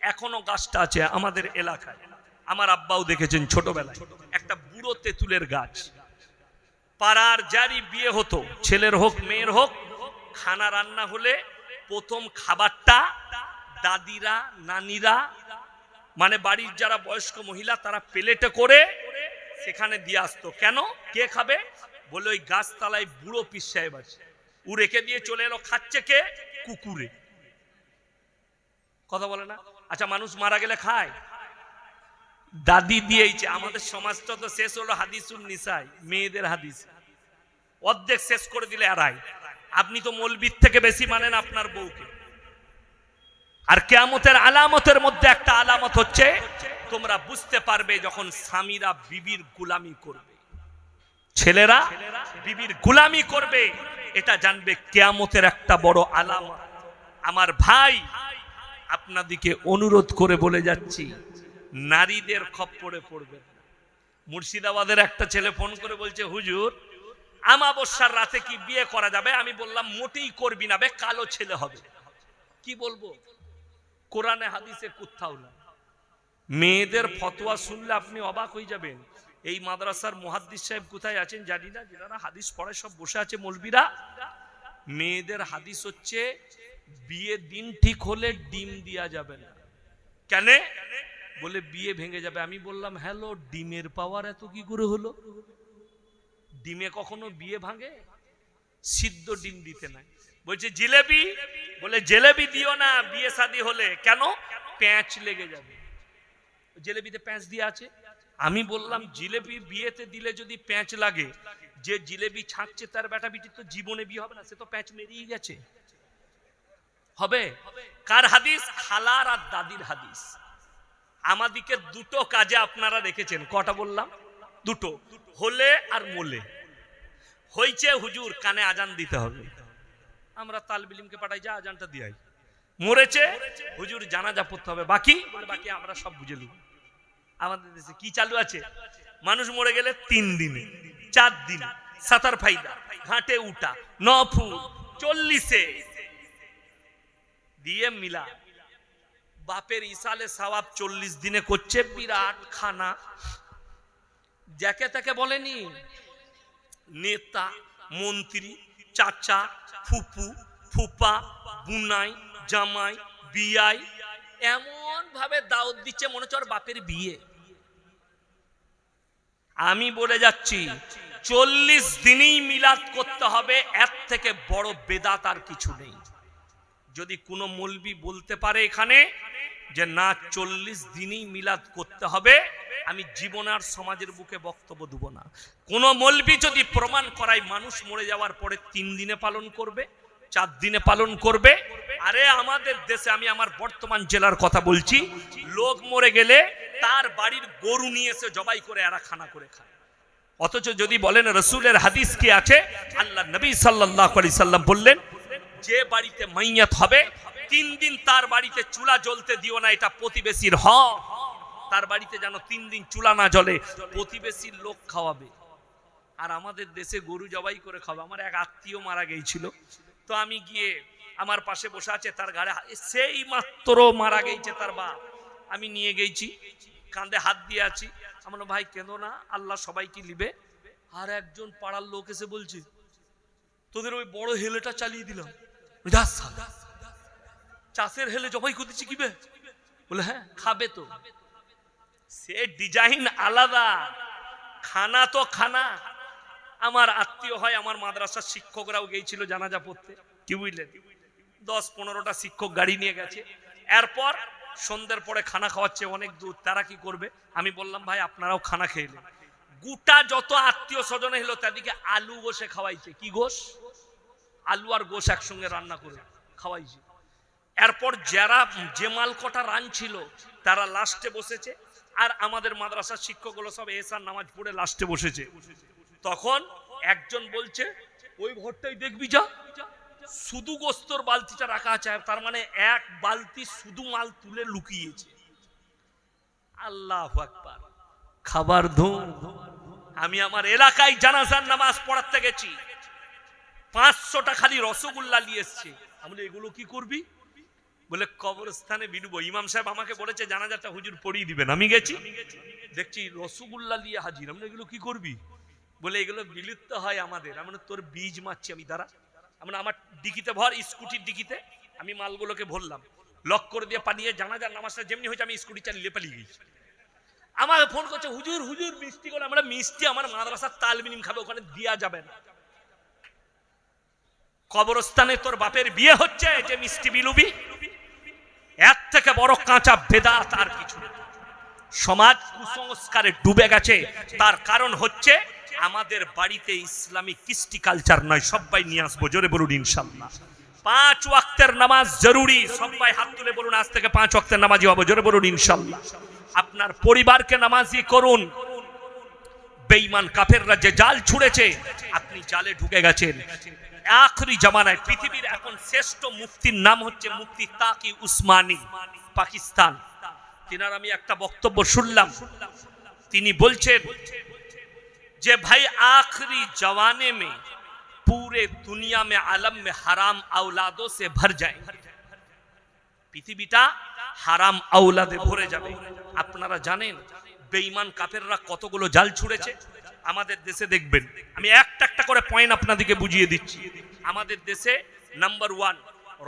এখনো গাছটা আছে আমাদের এলাকায়। আমার আব্বাও দেখেছেন ছোটবেলায় একটা বুড়ো তেঁতুলের গাছ। পাড়ার যারই বিয়ে হতো, ছেলের হোক মেয়ের হোক, খানা রান্না হলে প্রথম খাবারটা দাদিরা নানিরা, মানে বাড়ির যারা বয়স্ক মহিলা, তারা প্লেটে করে সেখানে দিয়ে আসতো। কেন? কে খাবে? বলে ওই গাছতলায় বুড়ো পীর সাহেব আছে, ও রেখে দিয়ে চলে এলো। খাচ্ছে কে? কুকুরে। কথা বলে না? আচ্ছা, মানুষ মারা গেলে খায়? দাদি দিয়েছে। আমাদের সমাজটা তো শেষ হলো হাদিসুন নিসাই, মেয়েদের হাদিস, অর্ধেক শেষ করে দিলে আড়াই। আপনি তো মৌলবীর থেকে বেশি মানেন আপনার বউকে। আর কিয়ামতের আলামতের মধ্যে একটা আলামত হচ্ছে, তোমরা বুঝতে পারবে যখন স্বামীরা বিবির গোলামি করবে, ছেলেরা বিবির গোলামি করবে, এটা জানবে কিয়ামতের একটা বড় আলামত। আমার ভাই, আপনাদেরকে অনুরোধ করে বলে যাচ্ছি, নারীদের খপ্পরে পড়বেন। মুর্শিদাবাদের একটা ছেলে ফোন করে বলছে, হুজুর আমাবস্যার রাতে কি বিয়ে করা যাবে? আমি বললাম মোটেই করবি না, বে কালো ছেলে হবে। কি বলবো? কোরআনে হাদিসে কোথাও না। মেয়েদের ফতোয়া শুনলে আপনি অবাক হয়ে যাবেন। এই মাদ্রাসার মুহাদ্দিস সাহেব কোথায় আছেন জানি না, যারা হাদিস পড়ায় সব বসে আছে মৌলবীরা। মেয়েদের হাদিস হচ্ছে বিয়ে দিন ঠিক হলে ডিম দেয়া যাবে না। কেন? বলে বিয়ে ভেঙে যাবে। আমি বললাম হ্যালো, ডিমের পাওয়ার এত কি করে হলো? ডিমে কখনো বিয়ে ভাঙে? সিদ্ধ ডিম দিতে নাই। বলছে জিলেবি, বলে জিলেবি দিও না বিয়ে শাদী হলে। কেন? প্যাঁচ লেগে যাবে। জিলেবিতে প্যাঁচ দিয়ে আছে। আমি বললাম জিলেবি বিয়েতে দিলে যদি প্যাঁচ লাগে, যে জিলেবি ছাঁকছে তার বেটা বিটি তো জীবনে বিয়ে হবে না, সে তো প্যাঁচ মেরিয়ে গেছে। হবে? কার হাদিস? খালার আর দাদির হাদিস। আমাদিকে দুটো কাজে আপনারা রেখেছেন। কটা বললাম? দুটো, হলে আর মোলে। হইছে হুজুর কানে আজান দিতে হবে, আমরা তালবিলিমকে পাঠাই, যা আজানটা দিয়াই। মরেছে হুজুর জানাজা পড়তে হবে, বাকি বাকি আমরা সব বুঝে নিব। আমাদের দেশে কি চালু আছে? মানুষ মরে গেলে 3 দিনে 4 দিনে সাতার ফাইদা, ঘাটে উঠা, নফুল, 40-এ দিয়ে মিলা। বাপের ইসালে সওয়াব 40 দিনে করছে, বিরাট খানা। যাকে তাকে বলেনি, নেতা মন্ত্রী, চাচা, ফুপু, ফুপা, বুনাই, জামাই, বিয়াই, এমন ভাবে দাওয়াত দিচ্ছে মনে হচ্ছে ওর বাপের বিয়ে। আমি বলে যাচ্ছি 40 দিনেই মিলাদ করতে হবে, এর থেকে বড় বেদাত আর কিছু নেই। যদি কোনো মৌলবি বলতে পারে এখানে যে না 40 দিনেই মিলাদ করতে হবে, আমি জীবনে আর সমাজের বুকে বক্তব্য দেব না। কোন মৌলবি যদি প্রমাণ করায় মানুষ মরে যাওয়ার পরে 3 দিনে পালন করবে, 4 দিনে পালন করবে। আরে আমাদের দেশে, আমি আমার বর্তমান জেলার কথা বলছি, লোক মরে গেলে তার বাড়ির গরু নিয়ে এসে জবাই করে এরা খানা করে খায়। অথচ যদি বলেন রসুলের হাদিস কি আছে, আল্লাহ নবী সাল্লাল্লাহু আলাইহি সাল্লাম বললেন, যে বাড়িতে মাইয়াত হবে 3 দিন তার বাড়িতে চুলা জ্বলতে দিও না, এটা প্রতিবেশীর হক। তার বাড়িতে যেন 3 দিন চুলা না জ্বলে, প্রতিবেশীর লোক খাওয়াবে। আর আমাদের দেশে গরু জবাই করে খাওয়া। আমার এক আত্মীয় মারা গিয়েছিল, তো আমি গিয়ে, আমার পাশে বসে আছে, তার গাড়ি সেই মাত্র মারা গেছে তার বাপ, আমি নিয়ে গেছি, কাঁধে হাত দিয়ে আছি। আমার ভাই কেঁদো না, আল্লাহ সবাইকে নিবে। আর একজন পাড়ার লোক এসে বলছে, তোদের ওই বড় হেলেটা চালিয়ে দিলাম। চাষের হেলে জবাই করে দিচ্ছি কিবে? বলে হ্যাঁ খাবে তো। সে ডিজাইন আলাদা, খানা তো খানা। আমার আত্মীয় হয়, আমার মাদ্রাসার শিক্ষকরাও গিয়েছিল জানাজা পড়তে, কি বুঝলেন, 10-15টা শিক্ষক গাড়ি নিয়ে গেছে। এরপর সন্ধ্যের পরে খানা খাওয়াচ্ছে অনেক দূর। তারা কি করবে, আমি বললাম ভাই আপনারাও খানা খেলেন। গোটা যত আত্মীয় স্বজন এলো তাদেরকে আলু গোশে খাওয়াইছে। কি গোশ? আলু আর গোশ একসঙ্গে রান্না করে খাওয়াইছে। এরপর যারা যে মাল কটা রাঁধছিল তারা লাস্টে বসেছে, আর আমাদের মাদ্রাসার শিক্ষকগুলো সব এসার নামাজ পড়ে লাস্টে বসেছে। তখন একজন বলছে ওই ঘরটাই দেখবি যা, শুধু গোস্তর বালতিটা রাখা আছে, তার মানে এক বালতি শুধু মাল তুলে লুকিয়েছে। আল্লাহু আকবার, খাবার ধুম। আমি আমার এলাকায় জানাজার নামাজ পড়াতে গেছি, 500টা খালি রসগোল্লা নিয়ে এসছে। আমি বলি এগুলো কি করবি? বলে কবরস্থানে বিলুব। ইমাম সাহেব আমাকে বলেছে জানাজাটা হুজুর পড়িয়ে দিবেন। আমি গেছি, দেখছি রসগোল্লা নিয়ে হাজির। আমি এগুলো কি করবি? বলে এগুলো বিলুপ্ত হয় আমাদের। আমি তোর বীজ মারছি আমি, দাঁড়া। আমার ডিকিতে ভর, স্কুটির ডিকিতে আমি মালগুলোকে ভরলাম, লক করে দিয়ে পালিয়ে জানাজার নামাজটা যেমনি হয়েছে আমি স্কুটি চালিয়ে পালিয়ে গেছি। আমাকে ফোন করছে হুজুর হুজুর মিষ্টি করে। আমরা মিষ্টি আমার মাদ্রাসার তালমিম খাবে, ওখানে দেওয়া যাবে না। কবরস্থানে তোর বাপের বিয়ে হচ্ছে, যে মিষ্টি বিলুবি? এর থেকে বড় কাঁচা বেদাত আর কিছু নেই। সমাজ কুসংস্কারে ডুবে গেছে, তার কারণ হচ্ছে আমাদের বাড়িতে ইসলামিক কৃষ্টি কালচার নয়। সবাই নিয়ে আসবো, জোরে বলুন ইনশাআল্লাহ। 5 ওয়াক্তের নামাজ জরুরি। সবাই হাত তুলে বলুন আজ থেকে 5 ওয়াক্তের নামাজি হবো, জোরে বলুন ইনশাআল্লাহ। আপনার পরিবারকে নামাজি করুন। বেঈমান কাফেররা যে জাল ছুঁড়েছে, আপনি জালে ঢুকে গেছেন। আখরি জামানায় পৃথিবীর এখন শ্রেষ্ঠ মুফতির নাম হচ্ছে মুফতি তাকি উসমানী, পাকিস্তান। তিনার আমি একটা বক্তব্য শুনলাম, তিনি বলছেন যে ভাই आखिरी जमाने में पूरे दुनिया में आलम में हराम औलादों से भर जाए। পৃথিবীটা হারাম আওলাদে ভরে যাবে। আপনারা জানেন বেঈমান কাফেররা কতগুলো জাল ছুঁড়েছে আমাদের দেশে। দেখবেন আমি একটা একটা করে পয়েন্ট আপনাদেরকে বুঝিয়ে দিচ্ছি। আমাদের দেশে নাম্বার 1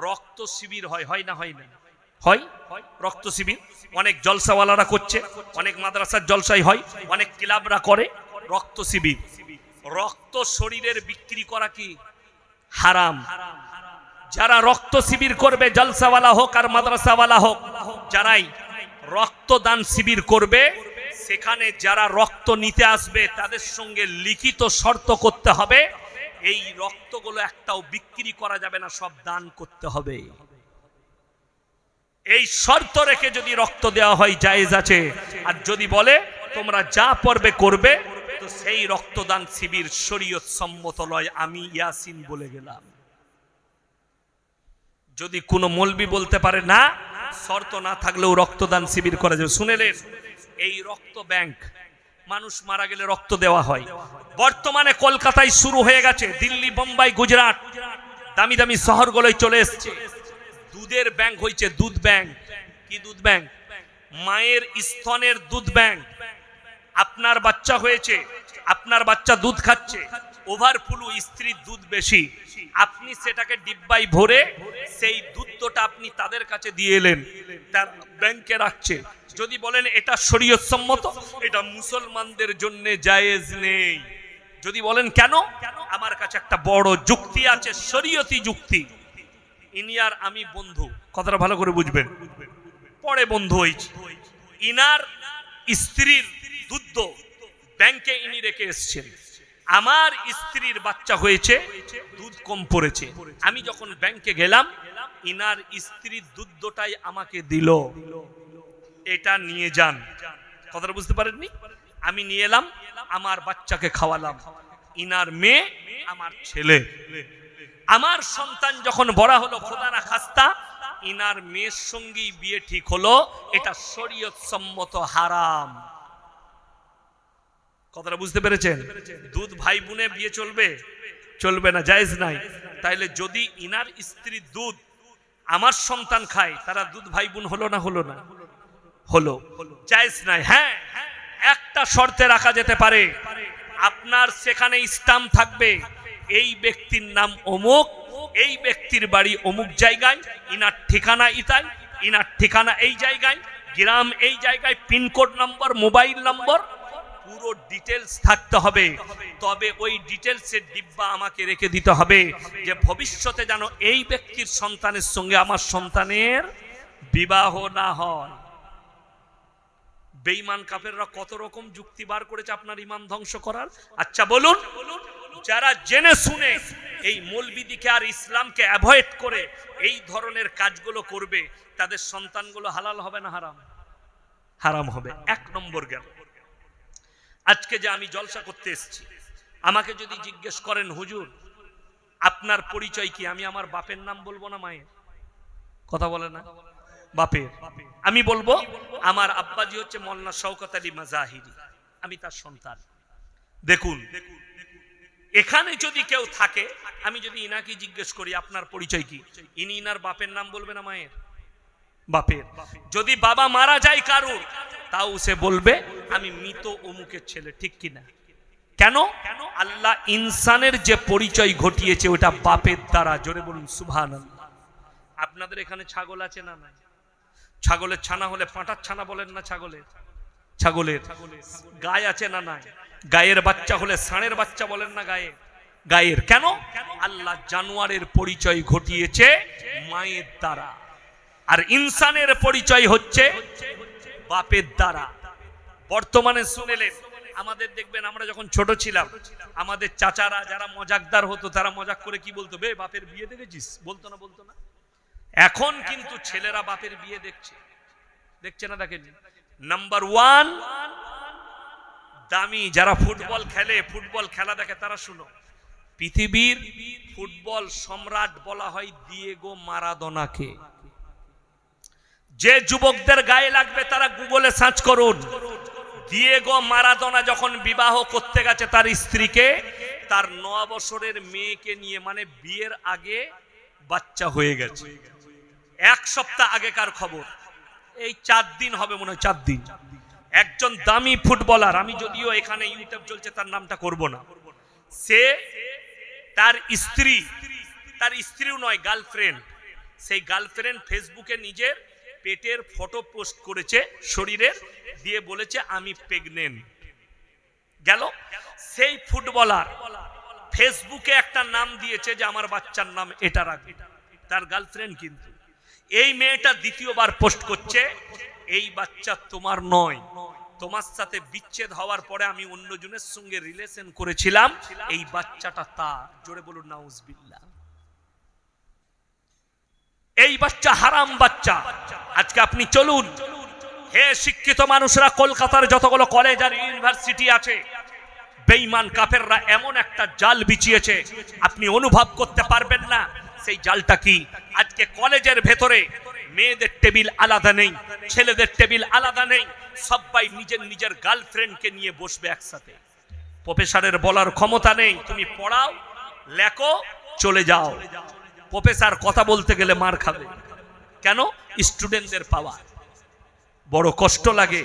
রক্ত শিবির হয়, হয় না হয় না? হয় রক্ত শিবির। অনেক জলসাওয়ালারা করছে, অনেক মাদ্রাসার জলসাই হয়, অনেক ক্লাবরা করে রক্ত শিবির। রক্ত শরীরের বিক্রি করা কি হারাম। যারা রক্ত শিবির করবে, জলসাওয়ালা হোক আর মাদ্রাসাওয়ালা হোক, যারাই রক্তদান শিবির করবে, সেখানে যারা রক্ত নিতে আসবে তাদের সঙ্গে লিখিত শর্ত করতে হবে, এই রক্তগুলো একটাও বিক্রি করা যাবে না, সব দান করতে হবে। এই শর্ত রেখে যদি রক্ত দেওয়া হয় জায়েজ আছে। আর যদি বলে তোমরা যা পড়বে করবে, তো সেই রক্তদান শিবির শরীয়ত সম্মত নয়। আমি ইয়াসিন বলে গেলাম। যদি কোনো মৌলবি বলতে পারে না, শর্ত না থাকলেও রক্তদান শিবির করা যাবে। শুনেলেন, এই রক্ত ব্যাংক, মানুষ মারা গেলে রক্ত দেওয়া হয়। বর্তমানে কলকাতায় শুরু হয়ে গেছে, দিল্লি, বোম্বাই, গুজরাট, দামি দামি শহরগুলোয় চলে এসছে। দুধের ব্যাংক হয়েছে, দুধ ব্যাংক। কি দুধ ব্যাংক? মায়ের স্তনের দুধ ব্যাংক। আপনার বাচ্চা হয়েছে, আপনার বাচ্চা দুধ খাচ্ছে, ওভারফ্লো, স্ত্রীর দুধ বেশি, আপনি সেটাকে ডিব্বায় ভরে সেই দুধটা আপনি তাদের কাছে দিয়ে এলেন, তার ব্যাংকে রাখছে। যদি বলেন এটা শরীয়ত সম্মত, এটা মুসলমানদের জন্য জায়েজ নেই। যদি বলেন কেন, আমার কাছে একটা বড় যুক্তি আছে, শরীয়তি যুক্তি। ইনি আর আমি বন্ধু, কথাটা ভালো করে বুঝবেন, পরে বন্ধু হয়েছি। ইনার স্ত্রীর দুধ ব্যাংকে ইনি রেখে এসছেন। আমার স্ত্রীর বাচ্চা হয়েছে, দুধ কম পড়েছে। আমি যখন ব্যাংকে গেলাম, ইনার স্ত্রীর দুধটাই আমাকে দিল, এটা নিয়ে যান। কথাটা বুঝতে পারেননি? আমি নিয়ে এলাম, আমার বাচ্চাকে খাওয়ালাম। ইনার মেয়ে, আমার ছেলে। আমার সন্তান যখন বড় হলো, খোদা না খাস্তা ইনার মেয়ের সঙ্গে বিয়ে ঠিক হলো, এটা শরীয়ত সম্মত হারাম। কথাটা বুঝতে পেরেছেন? দুধ ভাই বোনে বিয়ে চলবে? চলবে না, জায়েজ নাই। তাইলে যদি ইনার স্ত্রীর দুধ আমার সন্তান খায়, তারা দুধ ভাই বোন হলো না? হলো না? হলো। জায়েজ নাই। হ্যাঁ, একটা শর্তে রাখা যেতে পারে, আপনার সেখানে স্টাম্প থাকবে, এই ব্যক্তির নাম অমুক, এই ব্যক্তির বাড়ি অমুক জায়গায়, ইনার ঠিকানা ইতাই, ইনার ঠিকানা এই জায়গায়, গ্রাম এই জায়গায়, পিনকোড নম্বর, মোবাইল নম্বর, পুরো ডিটেলস থাকতে হবে। তবে ওই ডিটেলসের ডিব্বা আমাকে রেখে দিতে হবে যে ভবিষ্যতে যেন এই ব্যক্তির সন্তানের সঙ্গে আমার সন্তানের বিবাহ না হয়। বেঈমান কাফেররা কত রকম যুক্তি বার করেছে আপনার ঈমান ধ্বংস করার। আচ্ছা বলুন, যারা জেনে শুনে এই মৌলবিদিকে আর ইসলামকে অ্যাভয়েড করে এই ধরনের কাজগুলো করবে, তাদের সন্তানগুলো হালাল হবে না হারাম? হারাম হবে। এক নম্বর গেল। আজকে যে আমি জলসা করতে এসেছি, আমাকে যদি জিজ্ঞেস করেন হুজুর আপনার পরিচয় কি, আমি আমার বাপের নাম বলবো না মায়ের? কথা বলে না? বাপের। আমি বলবো আমার আব্বাজি হচ্ছে মোল্লা শওকত আলী মাজাহিরি, আমি তার সন্তান। দেখুন, এখানে যদি কেউ থাকে, আমি যদি ইনাকে জিজ্ঞেস করি আপনার পরিচয় কি, ইনি ইনার বাপের নাম বলবে না মায়ের? বাপের। যদি বাবা মারা যায় কারুর, তাও সে বলবে আমি মৃত অমুকের ছেলে, ঠিক কিনা? কেন? আল্লাহ ইনসানের যে পরিচয় ঘটিয়েছে ওটা বাপের দ্বারা। জোরে বলুন সুবহানাল্লাহ। আপনাদের এখানে ছাগল আছে না নাই? ছাগলের ছানা হলে পাঁটার ছানা বলেন না? ছাগলের গায় আছে না নাই? গায়ের বাচ্চা হলে ষাঁড়ের বাচ্চা বলেন না? গায়ের। কেন? আল্লাহ জানোয়ারের পরিচয় ঘটিয়েছে মায়ের দ্বারা, আর ইনসানের পরিচয় হচ্ছে বাপের দ্বারা। বর্তমানে শুনেলেন, আমাদের দেখবেন আমরা যখন ছোট ছিলাম, আমাদের চাচারা যারা মজাকদার হতো, তারা মজাক করে কি বলতো, বে বাপের বিয়ে দেখেছিস? বলতো না? এখন কিন্তু ছেলেরা বাপের বিয়ে দেখছে না? দেখেন, নাম্বার ওয়ান দামি যারা ফুটবল খেলে, ফুটবল খেলা দেখে, তারা শুনো, পৃথিবীর ফুটবল সম্রাট বলা হয় দিয়েগো মারাদোনাকে। যে যুবকদের গায়ে লাগবে তারা গুগলে সার্চ করুন, দিয়েগো মারাদোনা যখন বিবাহ করতে গেছে তার স্ত্রীকে, তার 9 বছরের মেয়েকে নিয়ে, মানে বিয়ের আগে বাচ্চা হয়ে গেছে। 1 সপ্তাহ আগেকার খবর, এই 4 দিন হবে মনে হয়, 4 দিন। একজন দামি ফুটবলার, আমি যদিও এখানে ইউটিউব চলছে তার নামটা করব না, সে তার স্ত্রীও নয়, গার্লফ্রেন্ড, সেই গার্লফ্রেন্ড ফেসবুকে নিজের পেটের ফটো পোস্ট করেছে, শরীরের, দিয়ে বলেছে আমি প্রেগনেন্ট। গেল, সেই ফুটবলার ফেসবুকে একটা নাম দিয়েছে যে আমার বাচ্চার নাম এটা রাখবে, তার গার্লফ্রেন্ড। কিন্তু এই মেয়েটা দ্বিতীয়বার পোস্ট করছে, এই বাচ্চা তোমার নয়, তোমার সাথে বিচ্ছেদ হওয়ার পরে আমি অন্যজনের সঙ্গে রিলেশন করেছিলাম, এই বাচ্চাটা তার। জোরে বলুন নাউজুবিল্লাহ। এই বাচ্চা হারাম বাচ্চা। আজকে আপনি চলুন, হে শিক্ষিত মানুষরা, কলকাতার যতগুলো কলেজ আর ইউনিভার্সিটি আছে, বেঈমান কাফেররা এমন একটা জাল বিছিয়েছে আপনি অনুভব করতে পারবেন না। সেই জালটা কি? আজকে কলেজের ভেতরে মেয়েদের টেবিল আলাদা নেই, ছেলেদের টেবিল আলাদা নেই, সবাই নিজের গার্লফ্রেন্ডকে নিয়ে বসবে একসাথে। প্রফেসরের বলার ক্ষমতা নেই, তুমি পড়াও, লেখো, চলে যাও। প্রফেসর কথা বলতে গেলে মার খাবে। কেন? স্টুডেন্টদের পাওয়া বড় কষ্ট লাগে।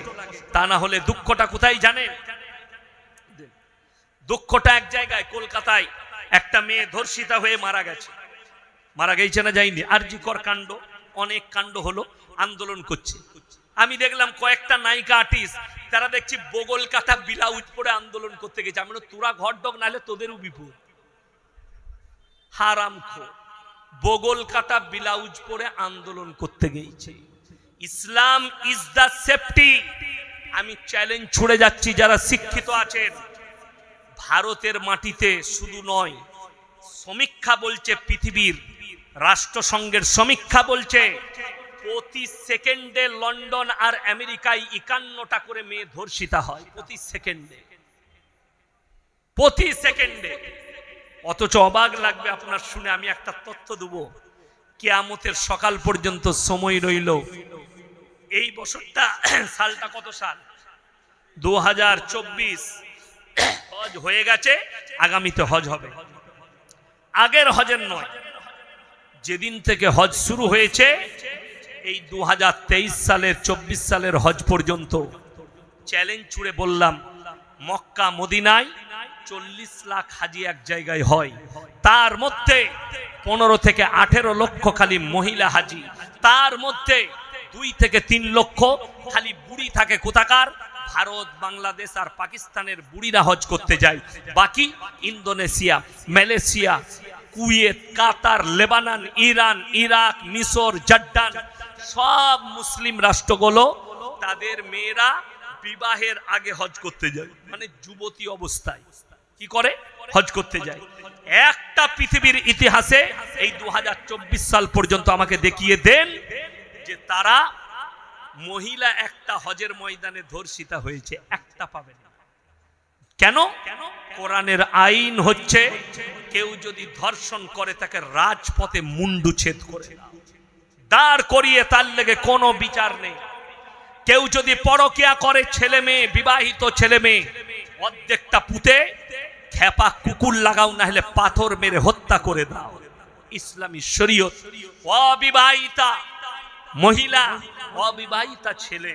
তা না হলে দুঃখটা কোথায় জানেন? দুঃখটা এক জায়গায়, কলকাতায় একটা মেয়ে ধর্ষিতা হয়ে মারা গেছে না যায়নি? আরজিকর কাণ্ড, অনেক কাণ্ড হলো, আন্দোলন করছে। আমি দেখলাম কয়েকটা নায়িকা আর্টিস্ট, তারা দেখছি বগল কাটা ব্লাউজ পরে আন্দোলন করতে গেছে। আমি তোরা ঘর ডক, নাহলে তোদেরও বিপদ। হারামখোর, বগল কাটা ব্লাউজ পরে আন্দোলন করতে গেছে। ইসলাম ইজ দা সেফটি। আমি চ্যালেঞ্জ ছুড়ে যাচ্ছি, যারা শিক্ষিত আছেন, ভারতের মাটিতে শুধু নয়, সমীক্ষা বলছে, পৃথিবীর রাষ্ট্রসংঘের সমীক্ষা বলছে, প্রতি সেকেন্ডে লন্ডন আর আমেরিকায় 51টা করে মেয়ে ধর্ষিতা হয়। প্রতি সেকেন্ডে। অথচ অবাক লাগবে আপনার শুনে, আমি একটা তথ্য দেব, কিয়ামতের সকাল পর্যন্ত সময় রইল। এই বছরটা, সালটা কত সাল? 2024। হজ হয়ে গেছে, আগামীতে হজ হবে। আগের হজের নয়, যেদিন থেকে হজ শুরু হয়েছে, এই 2023 সালের 24 সালের হজ পর্যন্ত চ্যালেঞ্জ ছুড়ে বললাম, মক্কা মদিনায় 40 লাখ হাজি এক জায়গায় হয়, তার মধ্যে 15 থেকে 18 লক্ষ খালি মহিলা হাজি, তার মধ্যে 2 থেকে 3 লক্ষ খালি বুড়ি থাকে। কোথাকার? ভারত, বাংলাদেশ আর পাকিস্তানের বুড়িরা হজ করতে যায়। বাকি ইন্দোনেশিয়া, মালয়েশিয়া, কুয়েত, কাতার, লেবানন, ইরান, ইরাক, মিশর, জর্ডান, সব মুসলিম রাষ্ট্রগুলো তাদের মেয়েরা বিবাহের আগে হজ করতে যায়, মানে যুবতী অবস্থায় কি করে? হজ করতে যায়। একটা পৃথিবীর ইতিহাসে এই 2024 সাল পর্যন্ত আমাকে দেখিয়ে দেন যে তারা মহিলা একটা হজের ময়দানে ধর্ষিতা হয়েছে, একটা পাবেন না। কেন? কোরআনের আইন হচ্ছে কেউ যদি ধর্ষণ করে তাকে রাজপথে মুন্ডু ছেদ করে দাঁড় করিয়ে, তার লেগে কোনো বিচার নেই। কেউ যদি পরকিয়া করে, ছেলে মেয়ে, বিবাহিত ছেলে মেয়ে, অর্ধেকটা পুঁতে খেপা কুকুর লাগাও, না হলে পাথর মেরে হত্যা করে দাও। ইসলামী শরীয়ত। অবিবাহিতা মহিলা, অবিবাহিতা ছেলে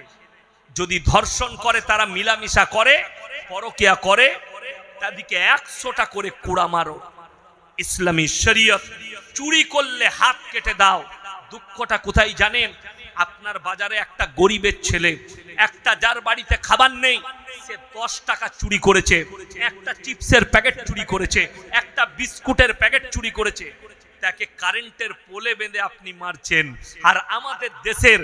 যদি ধর্ষণ করে, তারা মিলামিশা করে, পরকিয়া করে, তাদেরকে 100টা করে কুড়া মারো। ইসলামী শরীয়ত। চুরি করলে হাত কেটে দাও। দুঃখটা কোথায় জানেন? আপনার বাজারে একটা গরিবের ছেলে, একটা যার বাড়িতে খাবার নেই, সে 10 টাকা চুরি করেছে, একটা চিপসের প্যাকেট চুরি করেছে, একটা বিস্কুটের প্যাকেট চুরি করেছে, তাকে কারেন্টের পোলে বেঁধে আপনি মারছেন। আর আমাদের দেশের